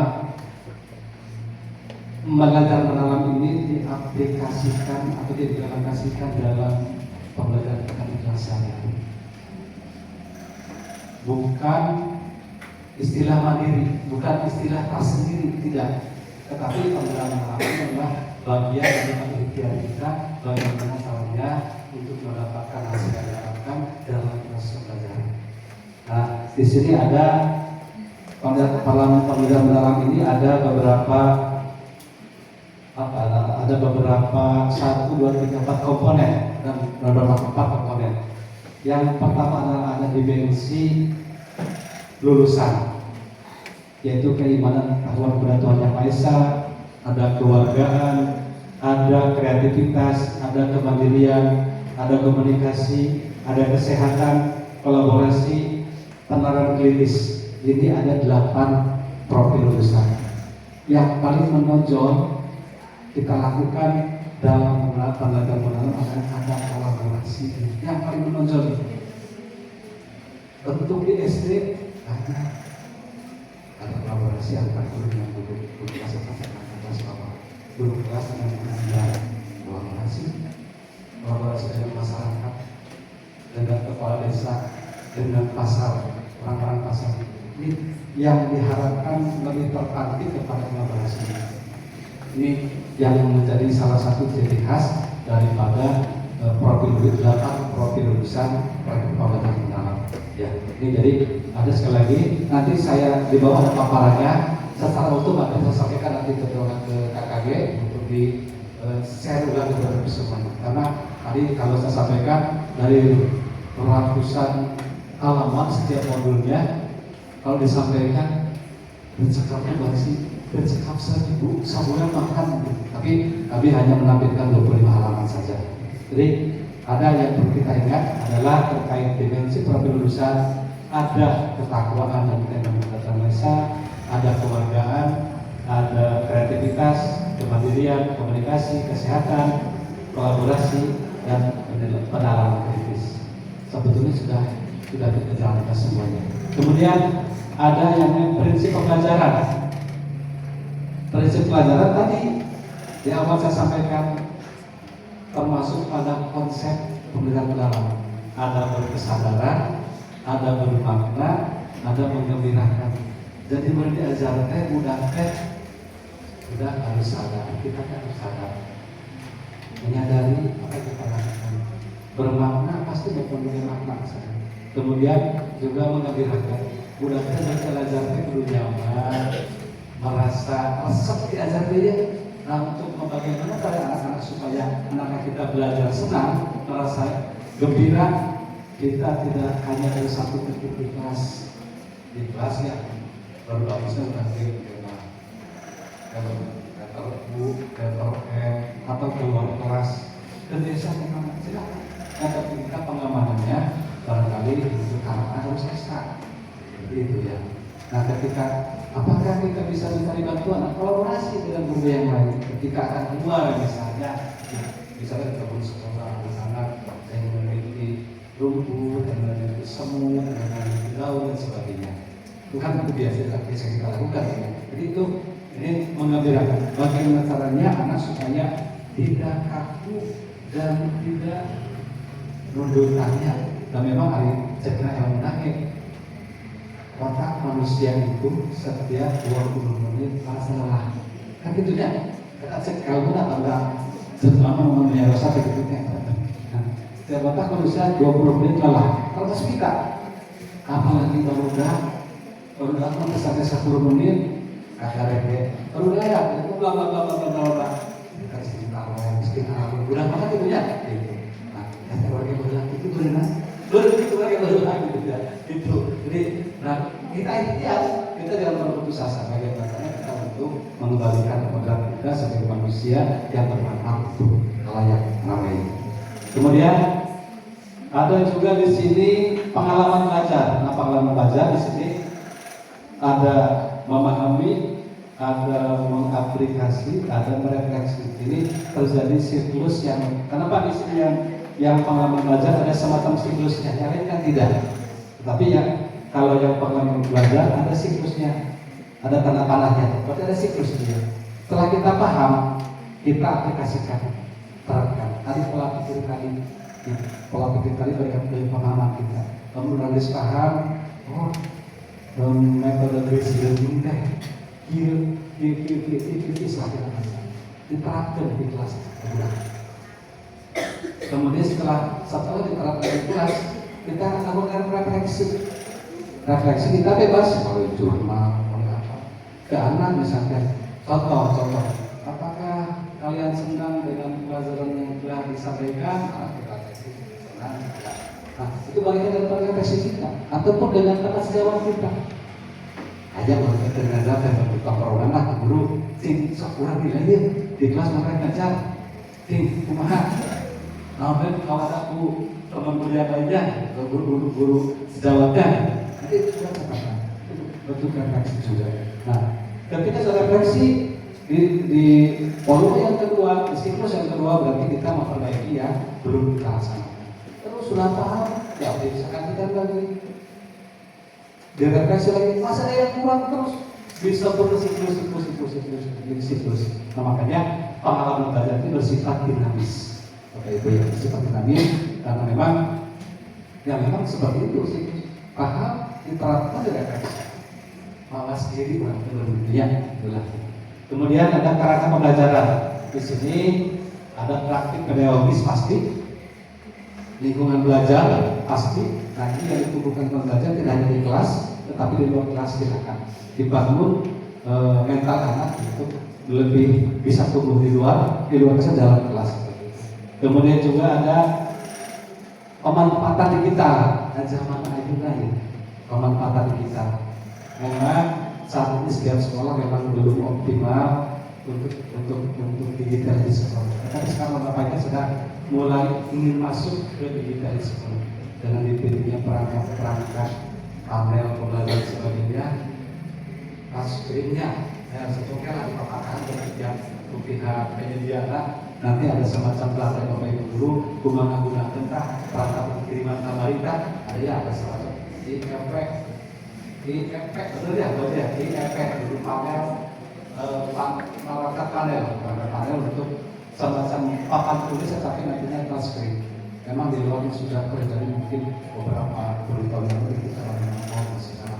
Pembelajaran mendalam ini diaplikasikan atau diimplementasikan dalam pembelajaran kecerdasan. Bukan istilah mandiri, bukan istilah tersendiri, tidak. Tetapi pembelajaran mendalam adalah bagian dari ikhtiar kita bagaimana caranya untuk mendapatkan hasil yang diharapkan dalam proses pembelajaran. Nah, di sini ada Parlemen pemilihan mendalam ini ada beberapa 1, 2, 3, 4 komponen dan beberapa 4 komponen. Yang pertama adalah ada dimensi lulusan, yaitu keimanan pengetahuan kepada Tuhan Yang Maha Esa, ada kewargaan, ada kreativitas, ada kemandirian, ada komunikasi, ada kesehatan, kolaborasi, penerapan klinis. Ini ada 8 profil lulusan. Yang paling menonjol kita lakukan dalam penelitian mendalam ada kolaborasi. Yang paling menonjol bentuk di SD ada kolaborasi antar guru dengan guru kelas guru kelas dengan pengajar, kolaborasi dengan masyarakat, dengan kepala desa, dengan pasar, orang-orang pasar. Ini yang diharapkan lebih tertarik kepada kolaborasi. Ini yang menjadi salah satu ciri khas daripada profil lulusan pemilihan mendalam. Ya, ini jadi ada sekali lagi nanti saya di bawah ada paparannya secara utuh akan saya sampaikan nanti ke KKG untuk di share ulang kepada semuanya. Karena tadi kalau saya sampaikan dari ratusan halaman setiap modulnya, kalau disampaikan bercakapnya masih bercakap seribu sebulan makan, tapi kami hanya menampilkan 25 halaman saja. Jadi ada yang perlu kita ingat adalah terkait dimensi profil lulusan, ada ketakwaan dan keimanan Maha, ada kewargaan, ada kreativitas, kemandirian, komunikasi, kesehatan, kolaborasi, dan pendalaman kritis. Sebetulnya sudah kita jalankan semuanya. Kemudian ada yang prinsip pembelajaran. Prinsip pelajaran tadi di awal saya sampaikan termasuk pada konsep pembelajaran mendalam. Ada berkesadaran, ada bermakna, ada menggembirakan. Jadi murid diajarkan udah harus sadar, kita harus sadar, menyadari apa yang kita lakukan. Bermakna pasti mempunyai makna saja. Kemudian juga menggembirakan. Udah kita belajarnya dulu nyaman, merasa resep diajar dia. Nah, untuk bagaimana pada anak-anak supaya anak-anak kita belajar senang, merasa gembira, kita tidak hanya dari satu titik di kelas ya, baru bagusnya nanti kalau atau keluar kelas dan biasa memang silakan. Tapi kita pengamanannya barangkali itu karena harus ekstra, seperti itu ya. Nah, ketika apakah kita bisa mencari bantuan kolaborasi dengan guru yang lain ketika akan keluar misalnya kita pun sekolah anak-anak yang memiliki rumput, yang memiliki semut, yang memiliki daun dan sebagainya. Bukan itu biasa kita lakukan ya. Jadi itu ini mengembirakan bagaimana caranya anak supaya tidak kaku dan tidak nunduk tanya. Dan memang hari cekna yang menarik, otak manusia itu setiap 20 menit pasti lelah. Kan gitu ya. Kita cek kalau atau enggak selama mempunyai rasa begitu kan. Setiap otak manusia 20 menit lelah. Kalau kita apalagi baru datang sampai 10 menit kakak rege baru ya itu bla bla bla bla bla kasih sekitar udah banget itu ya gitu. Nah, kata warga bilang itu benar itu lagi gitu ya gitu. Jadi nah kita ikhtiar, kita jangan berputus asa bagaimana kita untuk mengembalikan kodrat kita sebagai manusia yang bermanfaat untuk layak ramai. Kemudian ada juga di sini pengalaman belajar. Nah, pengalaman belajar di sini ada memahami, ada mengaplikasi, ada merefleksi. Ini terjadi siklus yang kenapa di sini yang pengalaman belajar ada semacam siklusnya, yang lain kan tidak. Tetapi ya kalau yang pengalaman belajar ada siklusnya, ada tanda panahnya, berarti ada siklusnya. Setelah kita paham, kita aplikasikan, terapkan. Tadi pola pikir tadi berikan dari pemahaman kita. Kemudian harus paham, metode basic learning teh diterapkan di kelas. Kemudian setelah diterapkan di kelas, kita akan melakukan refleksi. refleksi kita bebas, kalau jurnal, oleh apa. Ke anak misalkan, contoh, apakah kalian senang dengan pelajaran yang telah disampaikan? Kita senang, ya. Nah, itu bagian dari refleksi kita, ataupun dengan kata sejawab kita. Aja kalau kita dengan data yang berbuka perorangan, guru, ting, sok kurang nilainya di kelas mereka ngajar, ting, kumaha. Nah, kalau ada teman kuliah lainnya, atau guru sejawatnya, nanti itu sudah catatan, itu bentuk refleksi juga. Nah, ketika sudah refleksi di volume yang kedua, di siklus yang kedua, berarti kita memperbaiki ya, belum kita laksanakan. Terus sudah paham, ya bisa kita lagi. Direfleksi lagi, masa ada yang kurang terus bisa bersiklus. Nah, makanya pengalaman belajar itu bersifat dinamis. Oke, itu ya bersifat dinamis karena memang seperti itu sih. Paham diterapkan direfleksi. Malas diri belum ya, itulah. Kemudian ada kerangka pembelajaran. Di sini ada praktik pedagogis pasti, lingkungan belajar pasti. Nanti yang ditumbuhkan pembelajar tidak hanya di kelas, tetapi di luar kelas silakan dibangun mental anak untuk lebih bisa tumbuh di luar kelas dalam kelas. Kemudian juga ada pemanfaatan digital. Zaman itu ya, pemanfaatan digital. Memang saat ini setiap sekolah memang belum optimal untuk digital di sekolah. Tapi sekarang bapaknya sudah mulai ingin masuk ke digital di sekolah dengan dipilihnya perangkat panel pembelajaran sebagainya, touchscreen-nya sesuai lah dipaparkan kemudian pihak penyedia nanti ada semacam pelatihan Bapak Ibu guru menggunakan tentang perangkat kiriman pemerintah, ada semacam di efek betul ya di efek di panel panel untuk semacam papan tulis tetapi nantinya touchscreen. Memang di luarnya sudah terjadi mungkin beberapa tahun yang lalu kita masih sama.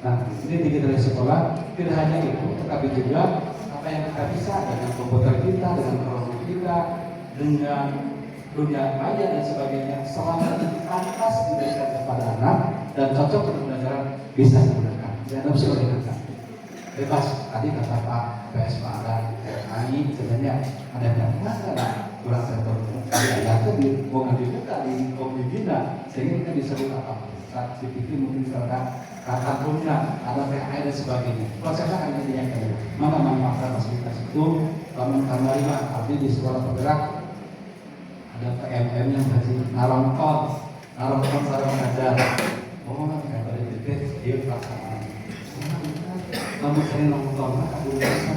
Nah, ini digital sekolah tidak hanya itu, tetapi juga apa yang kita bisa dengan komputer kita, dengan teknologi kita, dengan dunia maya dan sebagainya, selama pantas diberikan kepada anak dan cocok untuk pembelajaran bisa digunakan. Jangan bisa digunakan. Bebas. Tadi kata Pak PS Pak Ani sebenarnya ada data kurang tertentu. Ya, itu bukan dibuka di Komdivina sehingga kita bisa buka apa? Saat dipikir mungkin karena kata punya ada PHI dan sebagainya. Prosesnya akan jadi yang kayak mana manfaat fasilitas itu kamar 5 arti di sekolah bergerak ada PMM yang masih narongkon cara mengajar. Oh, kayak pada titik dia pelaksanaan. Kamu sering nongkrong, aku bisa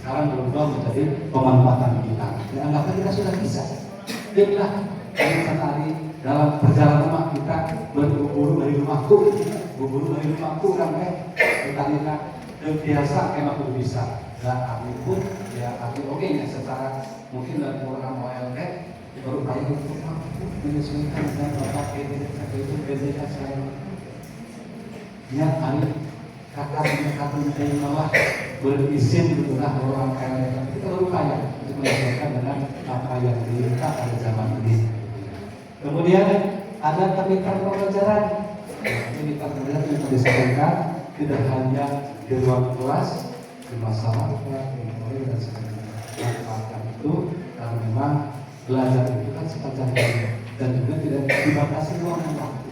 sekarang belum menjadi pemanfaatan kita. Dan anggaplah kita sudah bisa. Lihatlah hari dalam perjalanan rumah kita berburu dari rumahku kan kita lihat dan biasa emang belum bisa. Dan kami pun ya kami oke ya secara mungkin dari program OLT berupaya untuk menyesuaikan dengan bapak itu BDK saya. Ya kami kakak yang malah berizin berulah orang kaya kita berupaya untuk menyesuaikan dengan apa yang diminta pada zaman ini. Kemudian ada teknikal pembelajaran. Teknikal pembelajaran yang tadi disampaikan tidak hanya di ruang kelas, di masyarakat, di murid dan sebagainya. Manfaatkan itu karena memang belajar itu kan sepanjang hari dan juga tidak dibatasi ruang dan waktu.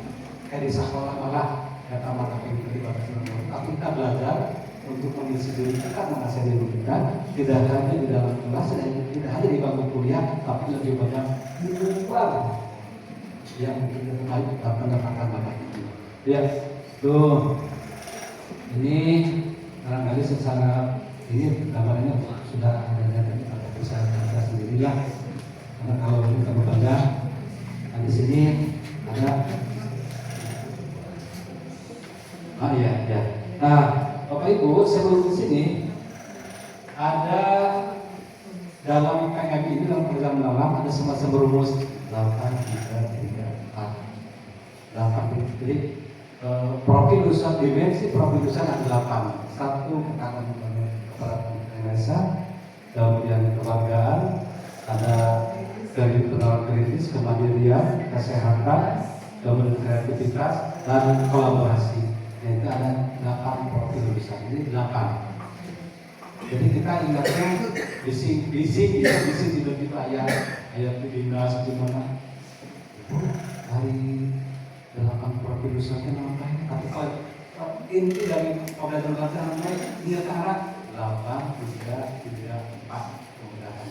Kayak di sekolah malah kata mata pintu dibatasi ruang, tapi kita belajar untuk mengisi diri kita, mengasah diri kita, tidak hanya di dalam kelas dan tidak hanya di bangku kuliah, tapi lebih banyak di luar yang kita baik pendapatan bapak itu. Ya, tuh ini barangkali secara ini gambarnya sudah adanya tadi pada bisa baca sendirilah. Karena kalau kita membaca di sini ada, ya. Nah, Bapak Ibu, sebelum di sini ada dalam PMI ini dalam program dalam ada semacam rumus 8 jadi profil usaha dimensi profil usaha ada 8. Satu ketahanan kepada Indonesia, kemudian keluargaan, ada kehidupan kritis, kemandirian, kesehatan, kemudian kreativitas, dan kolaborasi. Yaitu ada 8 profil besar. Ini 8. Jadi kita ingatnya bising tidur kita ayat di dinas gimana? Hari 8 profil besarnya namanya. Tapi kalau inti dari pembelajaran namanya dia arah 8, 3, 4 kemudahan.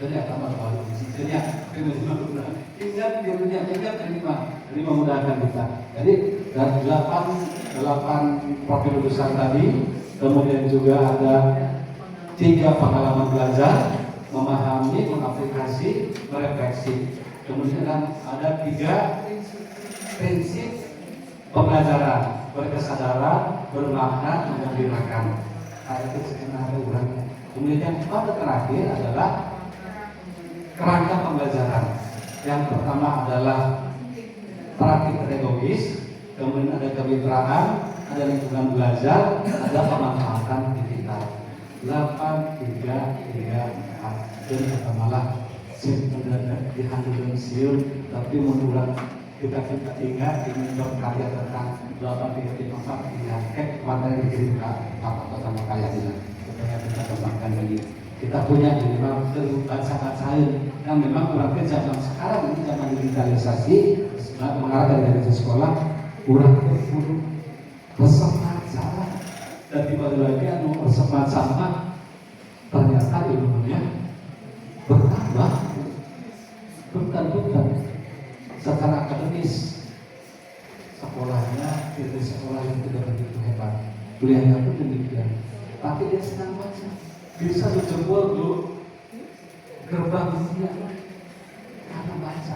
Ternyata baru di sini ingat ini memudahkan kita. Jadi dari 8 profil besar tadi, kemudian juga ada 3 pengalaman belajar, memahami, mengaplikasi, merefleksi. Kemudian ada 3 prinsip pembelajaran, berkesadaran, bermakna, menggembirakan. Itu sebenarnya urangnya. Kemudian yang pada terakhir adalah kerangka pembelajaran. Yang pertama adalah praktik pedagogis, kemudian ada kemitraan, ada lingkungan belajar, ada pemanfaatan digital. 8, 3, 4. Dan kata malah dihantu siun, tapi menurut kita ingat ini berkarya tentang 8, 3, 4 materi dikirimkan apa sama kaya ini supaya kita kembangkan lagi. Kita punya minimal baca-bacain yang memang kurang zaman sekarang ini zaman digitalisasi mengarah dari sekolah kurang berburu resep baca dan dibalik lagi resep baca ternyata ilmunya bertambah bukan secara akademis sekolahnya itu sekolah yang tidak begitu hebat, kuliahnya pun demikian, tapi dia senang baca, bisa menjebol dulu gerbang dunia karena baca.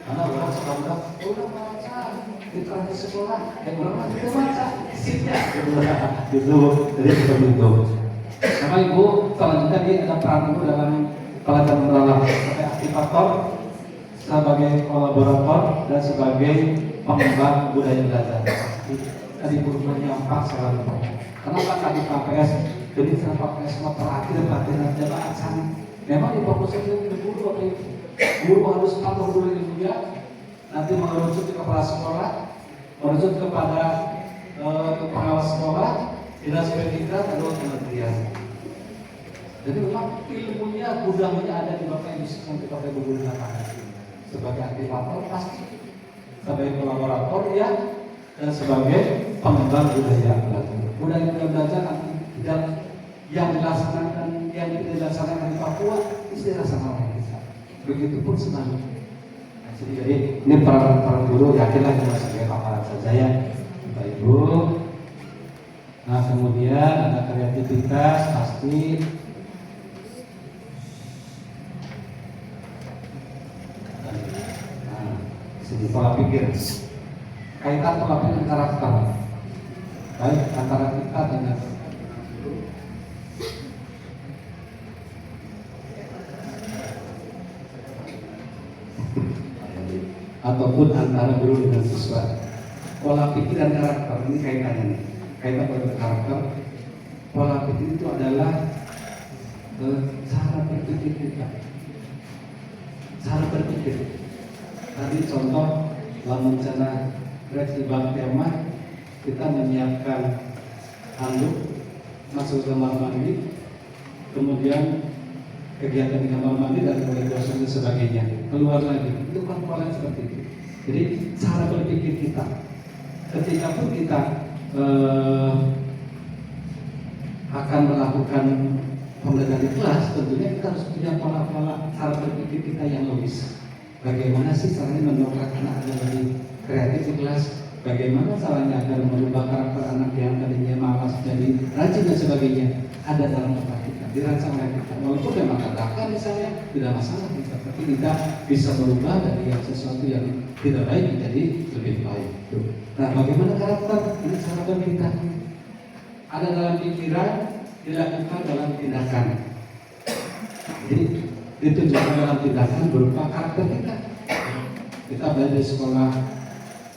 Karena orang sekolah udah baca di kelas sekolah, yang orang tidak baca sipnya gitu, jadi seperti itu. Sama ibu, selanjutnya dia ada peran ibu dalam pelajaran mendalam sebagai aktivator, sebagai kolaborator, dan sebagai pengembang budaya belajar. Tadi burunya 4 selalu. Kenapa tadi KPS? Jadi KPS terakhir pelatihan jabatan. Memang difokuskan ke guru atau itu. Guru harus patuh dulu ilmunya, nanti merujuk ke kepala sekolah, merujuk kepada pengawas sekolah, dinas pendidikan, lalu kementerian. Jadi memang ilmunya, gudangnya ada di Bapak Ibu yang kita guru lapangan. Sebagai aktivator pasti, sebagai kolaborator ya, dan sebagai pengembang budaya belajar. Budaya belajar nanti yang dilaksanakan, yang tidak dilaksanakan di Papua, bisa dilaksanakan oleh kita. Begitupun sebaliknya. Jadi ini para guru yakinlah cuma sebagai paparan saja ya, Bapak Ibu. Nah kemudian ada kreativitas pasti. Jadi pola pikir, kaitan pola pikir karakter, baik antara kita dengan ataupun antara guru dengan siswa. Pola pikir dan karakter ini kaitannya nih. Kaitan pola karakter, pola pikir itu adalah cara berpikir kita, cara berpikir. Tadi contoh dalam rencana reaksi bank tema kita menyiapkan handuk masuk ke kamar mandi, kemudian kegiatan di kamar mandi dan mulai dosen dan sebagainya, keluar lagi. Itu kan pola seperti itu. Jadi cara berpikir kita, ketika pun kita akan melakukan pembelajaran di kelas, tentunya kita harus punya pola-pola cara berpikir kita yang logis. Bagaimana sih caranya mendongkrak anak agar lebih kreatif di kelas? Bagaimana caranya agar merubah karakter anak yang tadinya malas jadi rajin dan sebagainya? Ada dalam otak kita, dirancang oleh kita. Walaupun memang katakan misalnya tidak masalah kita, tapi kita bisa merubah dari yang sesuatu yang tidak baik menjadi lebih baik. Nah, bagaimana karakter? Ini cara berpikir. Ada dalam pikiran, dilakukan dalam tindakan. Jadi ditunjukkan dalam tindakan berupa karakter kita. Kita belajar di sekolah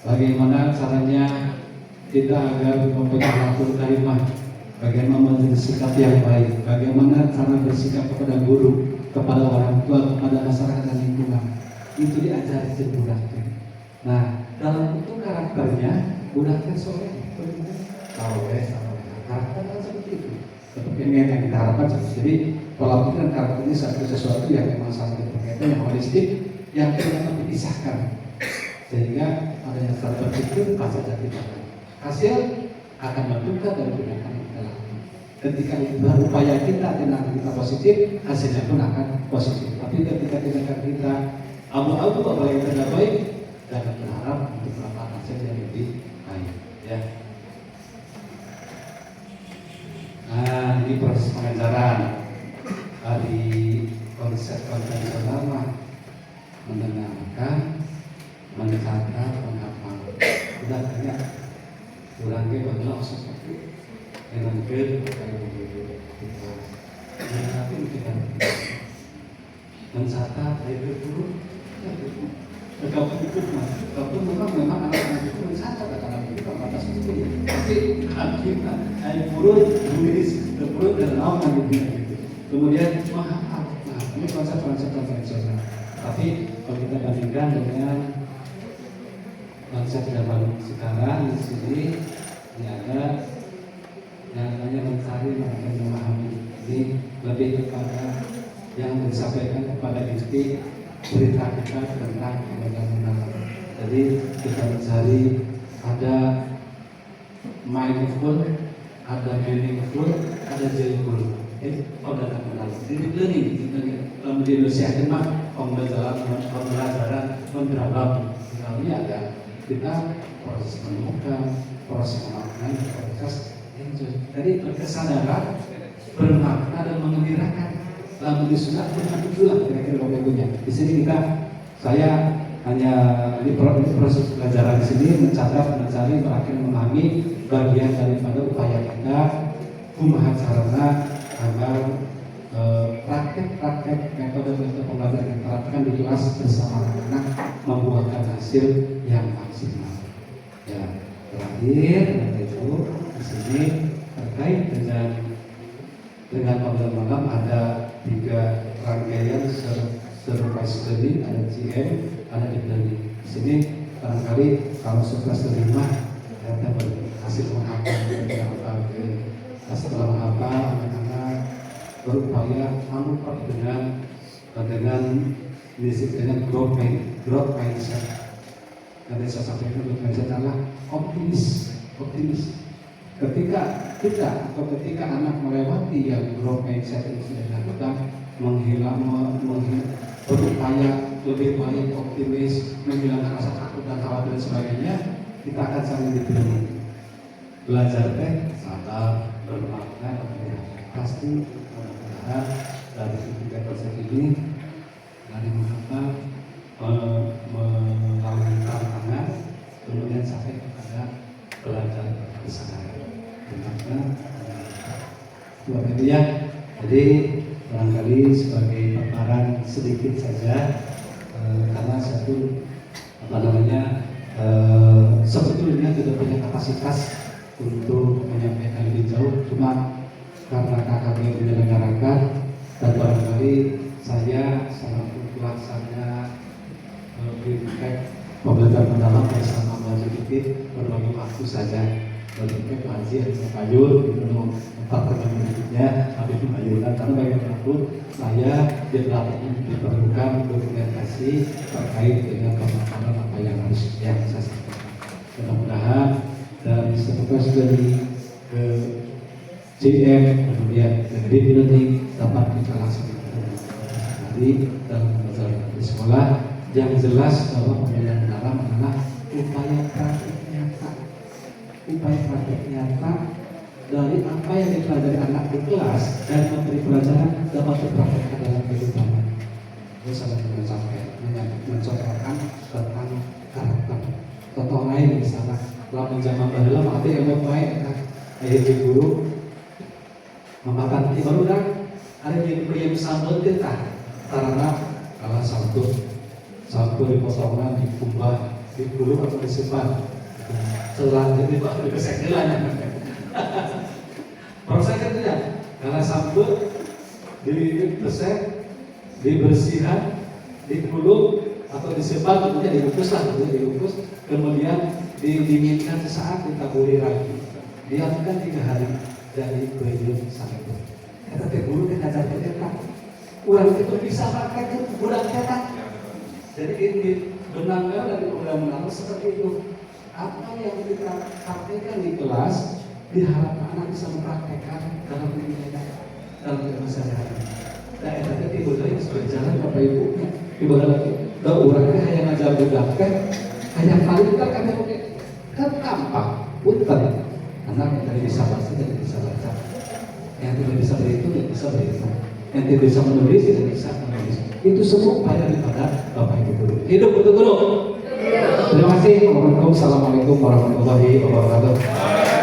bagaimana caranya kita agar mempunyai akhlakul karimah, bagaimana bersikap yang baik, bagaimana cara bersikap kepada guru, kepada orang tua, kepada masyarakat dan lingkungan. Itu diajari di bulan. Nah, dalam bentuk karakternya udah tersoleh, soleh, karakter kan seperti itu. Seperti ini yang kita harapkan. Jadi pola pikir dan karakter ini sesuatu yang memang sangat berkaitan, yang holistik, yang tidak dapat dipisahkan. Sehingga adanya satu berpikir pasti ada tindakan. Hasil akan menentukan dari tindakan yang kita lakukan. Ketika upaya kita, tindakan kita positif, hasilnya pun akan positif. Tapi ketika tindakan kita abu-abu apa yang tidak baik, jangan berharap untuk melakukan hasil yang lebih baik. Ya. Nah, ini proses pengajaran dari konsep konvensional mendengarkan, mencatat, menghafal. Udah banyak kurangnya bagaimana seperti dengan gel kayak begitu. Tapi kita mencatat itu dulu. Kalau memang anak-anak itu mencatat anak-anak itu kalau atas itu, tapi akhirnya air purut dan lawan gitu. Kemudian menghafal. Nah, ini konsep-konsep konvensional. Tapi kalau kita bandingkan dengan konsep zaman sekarang di sini ini ada yang namanya mencari dan memahami. Ini lebih kepada yang disampaikan kepada inti berita kita tentang kebenaran. Jadi kita mencari ada mindful, ada meaningful, ada joyful. Pada kenal. Jadi learning di Indonesia itu mah pembelajaran mendalam. Ini ada kita proses menemukan, proses memaknai, proses enjoy. Jadi berkesadaran, bermakna dan mengembirakan. Lalu di sunat bermakna kira-kira lagunya. Di sini saya hanya ini proses pelajaran di sini mencatat, mencari, berakhir memahami bagian daripada upaya kita kumaha carana agar praktek metode pembelajaran yang diterapkan di kelas bersama anak membuahkan hasil yang maksimal. Ya, terakhir itu di sini terkait dengan malam ada 3 rangkaian surprise learning, ada GM, ada deep learning. Di sini barangkali kalau surprise learning ternyata berhasil menghafal setelah menghafal anak-anak berupaya manuver dengan growth mindset. Dan saya sampaikan growth mindset adalah optimis. Ketika kita atau ketika anak melewati yang growth mindset ini sudah dilakukan, berupaya lebih baik, optimis, menghilangkan rasa takut dan khawatir dan sebagainya, kita akan saling diberi belajar sabar, bermakna, pasti mudah-mudahan dari ketiga konsep ini dari menghafal, melalui tantangan, kemudian sampai kepada belajar kesadaran. Buat itu ya, jadi barangkali sebagai paparan sedikit saja, karena satu sebetulnya tidak punya kapasitas untuk menyampaikan lebih jauh, cuma karena kakak yang menyelenggarakan dan barangkali saya selaku pelaksana feedback pembelajaran mendalam bersama Mbak Zulkifli berbagi waktu saja. Berbagai Haji atau Payul itu tempat berikutnya habis Payulan, karena bagaimanapun saya diperlukan dokumentasi terkait dengan pemaparan apa yang harus saya sampaikan. Mudah-mudahan dari seputar dari JM kemudian dari learning dapat kita laksanakan dalam pembelajaran di sekolah. Yang jelas bahwa pembelajaran dalam adalah upaya praktik nyata dari apa yang dipelajari anak di kelas dan memberi pelajaran dapat dipraktekkan dalam kehidupan. Itu sangat mencontohkan tentang karakter. Contoh lain misalnya, lamun zaman baheula mati yang baik, ayat di guru memakan di baru dah ada yang sambal kita karena kalah sambal dipotongkan, dikumbah, digulung atau disimpan. Selanjutnya itu ada kesegelan. Prosesnya tidak, karena sambal dibesek, dibersihkan, digulung, atau disebar kemudian dibungkus lah, dibungkus kemudian didinginkan sesaat ditaburi lagi, diamkan 3 hari dari beliau sampai itu. Kita guru kan ajar kita, orang itu bisa praktekkan budak kita. Jadi ini benangnya dari undang-undang seperti itu. Apa yang kita praktekkan di kelas diharapkan anak bisa mempraktekkan dalam dirinya, dalam kehidupan sehari-hari. Nah, itu tiba dari berjalan Bapak Ibu. Ibarat lagi, orangnya hanya ngajar budak kan, hanya paling tak kami oke, kan gampang, punten. Anak yang tadi bisa baca, tidak bisa baca. Yang tidak bisa berhitung, tidak bisa berhitung. Yang tidak bisa menulis, tidak bisa menulis. Itu semua upaya daripada Bapak Ibu guru. Hidup untuk guru. Terima kasih. Assalamualaikum warahmatullahi wabarakatuh.